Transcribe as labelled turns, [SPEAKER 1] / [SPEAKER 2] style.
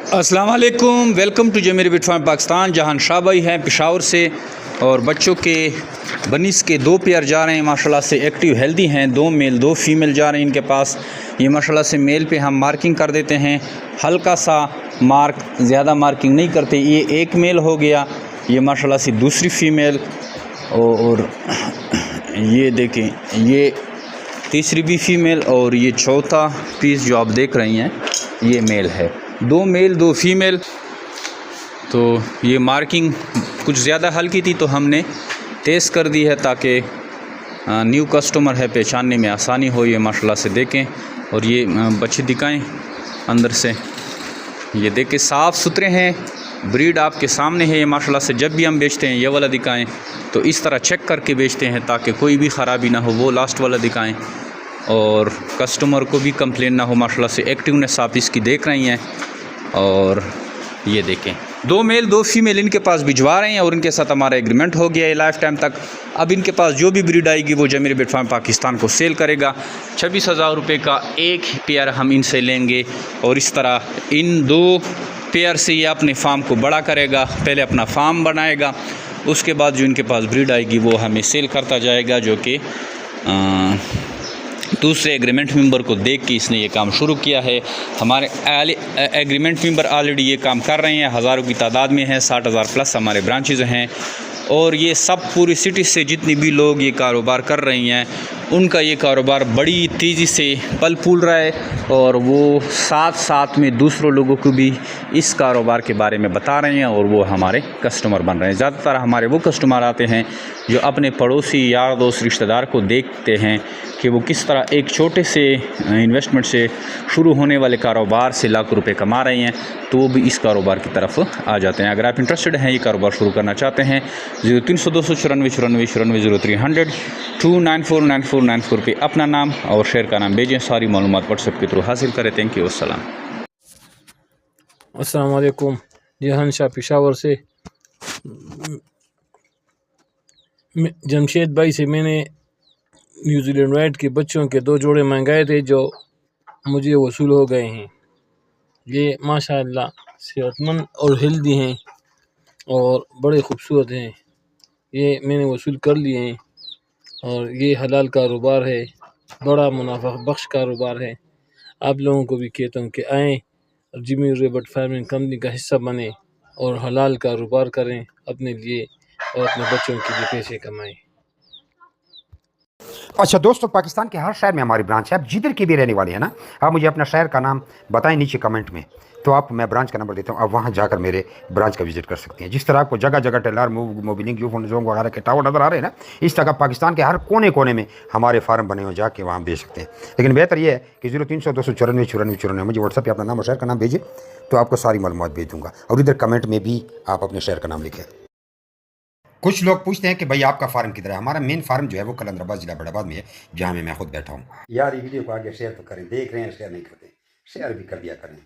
[SPEAKER 1] अस्सलाम वालेकुम, welcome to Zameer bit farm Pakistan. जहां शाह भाई हैं पेशावर से और बच्चों के बनिस के 2 पेयर जा रहे हैं माशाल्लाह से, एक्टिव हेल्दी हैं। 2 मेल 2 फीमेल जा रहे हैं इनके पास। ये माशाल्लाह से मेल पे हम मार्किंग कर देते हैं, हल्का सा मार्क, ज़्यादा मार्किंग नहीं करते। ये एक मेल हो गया, ये माशाल्लाह से दूसरी फीमेल, और ये देखें ये तीसरी भी फीमेल, और ये चौथा पीस जो आप देख रही हैं ये मेल है। 2 मेल 2 फीमेल। तो ये मार्किंग कुछ ज़्यादा हल्की थी तो हमने तेज़ कर दी है ताकि न्यू कस्टमर है पहचानने में आसानी हो। ये माशाल्लाह से देखें, और ये बच्चे दिखाएं अंदर से, ये देखें साफ़ सुथरे हैं, ब्रीड आपके सामने है। ये माशाल्लाह से जब भी हम बेचते हैं ये वाला दिखाएं तो इस तरह चेक करके बेचते हैं ताकि कोई भी ख़राबी ना हो। वो लास्ट वाला दिखाएं और कस्टमर को भी कंप्लेन ना हो। माशाल्लाह से एक्टिवनेस आप इसकी देख रही हैं। और ये देखें 2 मेल 2 फीमेल इनके पास भिजवा रहे हैं और इनके साथ हमारा एग्रीमेंट हो गया है लाइफ टाइम तक। अब इनके पास जो भी ब्रीड आएगी वो जमीर बिट फार्म पाकिस्तान को सेल करेगा। 26,000 रुपये का एक पेयर हम इनसे लेंगे, और इस तरह इन 2 पेयर से ये अपने फार्म को बड़ा करेगा। पहले अपना फार्म बनाएगा, उसके बाद जो इनके पास ब्रीड आएगी वो हमें सेल करता जाएगा, जो कि दूसरे एग्रीमेंट मेंबर को देख के इसने ये काम शुरू किया है। हमारे एग्रीमेंट मेंबर ऑलरेडी ये काम कर रहे हैं, हज़ारों की तादाद में हैं, 60,000 प्लस हमारे ब्रांचेज़ हैं। और ये सब पूरी सिटी से जितनी भी लोग ये कारोबार कर रही हैं उनका ये कारोबार बड़ी तेज़ी से पल फूल रहा है, और वो साथ साथ में दूसरों लोगों को भी इस कारोबार के बारे में बता रहे हैं और वो हमारे कस्टमर बन रहे हैं। ज़्यादातर हमारे वो कस्टमर आते हैं जो अपने पड़ोसी, यार दोस्त, रिश्तेदार को देखते हैं कि वो किस तरह एक छोटे से इन्वेस्टमेंट से शुरू होने वाले कारोबार से लाखों रुपए कमा रहे हैं, तो वो भी इस कारोबार की तरफ आ जाते हैं। अगर आप इंटरेस्टेड हैं, ये कारोबार शुरू करना चाहते हैं, 0300 294 94 94 0300 2949494 पे अपना नाम और शेयर का नाम भेजें। सारी मालूमात व्हाट्सएप के थ्रू हासिल करें। Thank you.
[SPEAKER 2] अस्सलाम वालेकुम। जहान शाह पेशावर से जमशेद भाई से मैंने न्यूजीलैंड वाइट के बच्चों के 2 जोड़े मंगाए थे जो मुझे वसूल हो गए हैं। ये माशाअल्लाह सेहतमंद और हेल्दी हैं और बड़े खूबसूरत हैं। ये मैंने वसूल कर लिए हैं और ये हलाल कारोबार है, बड़ा मुनाफा बख्श कारोबार है। आप लोगों को भी कहता हूँ कि आएँ और जमीर बिट फार्मिंग कंपनी का हिस्सा बने और हलाल कारोबार करें अपने लिए और अपने बच्चों के लिए पैसे कमाएं।
[SPEAKER 3] अच्छा दोस्तों, पाकिस्तान के हर शहर में हमारी ब्रांच है। आप जिधर की भी रहने वाले हैं ना, आप मुझे अपना शहर का नाम बताएं नीचे कमेंट में, तो आप मैं ब्रांच का नंबर देता हूं, आप वहां जाकर मेरे ब्रांच का विजिट कर सकते हैं। जिस तरह आपको जगह जगह टेलर मोबिलिंग जोन वगैरह के टावर नज़र आ रहे हैं ना, इस तरह पाकिस्तान के हर कोने कोने में हमारे फार्म बने हो, जाके वहाँ बेच सकते हैं। लेकिन बेहतर यह है कि 0300 294 94 94 मुझे व्हाट्सएप पर अपना नाम और शहर का नाम भेजिए, तो आपको सारी मालूमात भेज दूँगा। और इधर कमेंट में भी आप अपने शहर का नाम लिखें। कुछ लोग पूछते हैं कि भाई आपका फार्म किधर है। हमारा मेन फार्म जो है वो कलंदराबाद जिला बड़ाबाद में है, जहाँ में मैं खुद बैठा हूँ। यार ये वीडियो को आगे शेयर तो करें, देख रहे हैं शेयर नहीं करते, शेयर भी कर दिया करें।